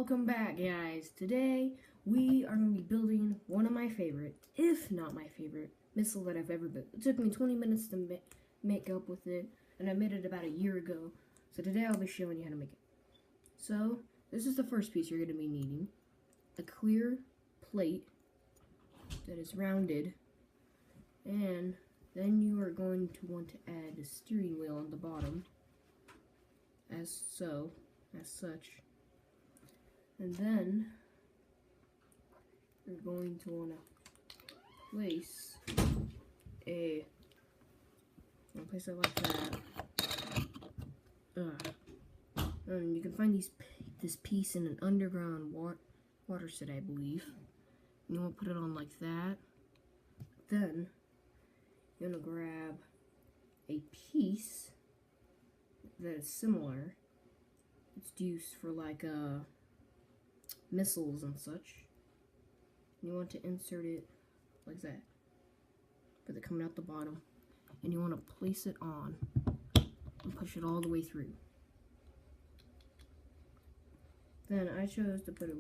Welcome back, guys. Today we are going to be building one of my favorite, if not my favorite, missile that I've ever built. It took me 20 minutes to make up with it, and I made it about a year ago. So today I'll be showing you how to make it. So this is the first piece you're going to be needing: a clear plate that is rounded, and then you are going to want to add a steering wheel on the bottom, as such. And then you're going to want to place it like that. And you can find this piece in an underground water set, I believe. You want to put it on like that. Then you're going to grab a piece that is similar. It's used for like missiles and such. You want to insert it like that, with it coming out the bottom, and you want to place it on and push it all the way through. Then I chose to put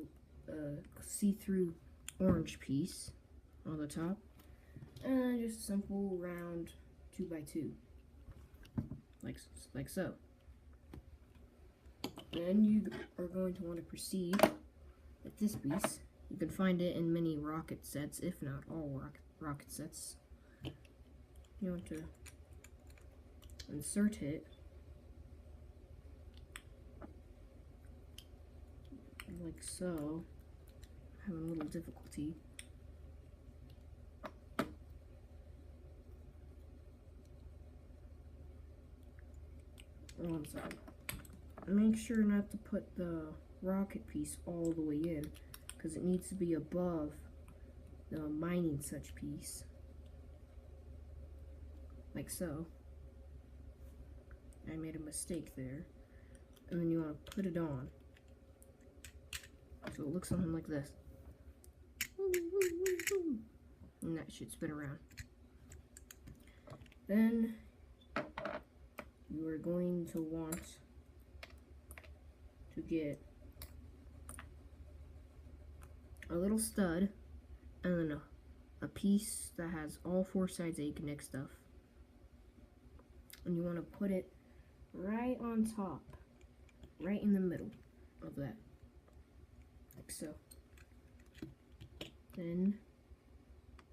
a see-through orange piece on the top, and just a simple round 2x2, like so. Then you are going to want to proceed with this piece. You can find it in many rocket sets, if not all rocket sets. You want to insert it like so. I'm having a little difficulty. One second. Make sure not to put the rocket piece all the way in, because it needs to be above the mining such piece, like so. I made a mistake there. And then you want to put it on, so it looks something like this, and that should spin around. Then you are going to want to get a little stud, and then a piece that has all four sides that you can connect stuff. And you want to put it right on top, right in the middle of that, like so. Then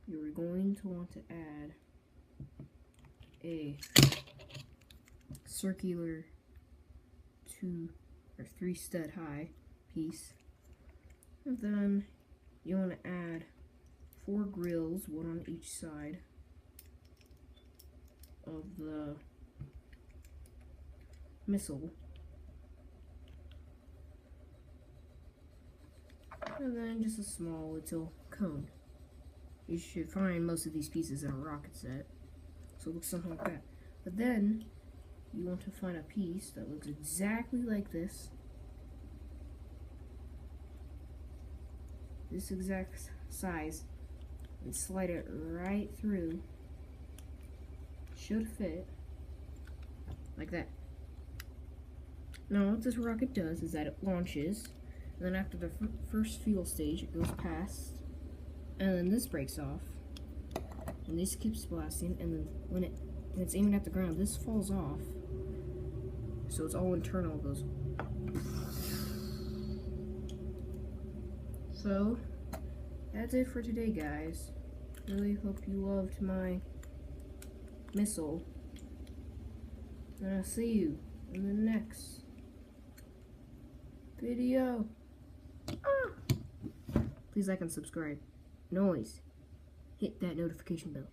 you're going to want to add a circular 2 or 3 stud high piece, and then you want to add 4 grills, one on each side of the missile, and then just a small little cone. You should find most of these pieces in a rocket set, so it looks something like that. But then you want to find a piece that looks exactly like this exact size, and slide it right through. Should fit like that. Now what this rocket does is that it launches, and then after the first fuel stage it goes past, and then this breaks off, and this keeps blasting, and then when it's aiming at the ground, this falls off, so it's all internal. It goes. So that's it for today, guys. Really hope you loved my missile, and I'll see you in the next video. Please like and subscribe. And always hit that notification bell.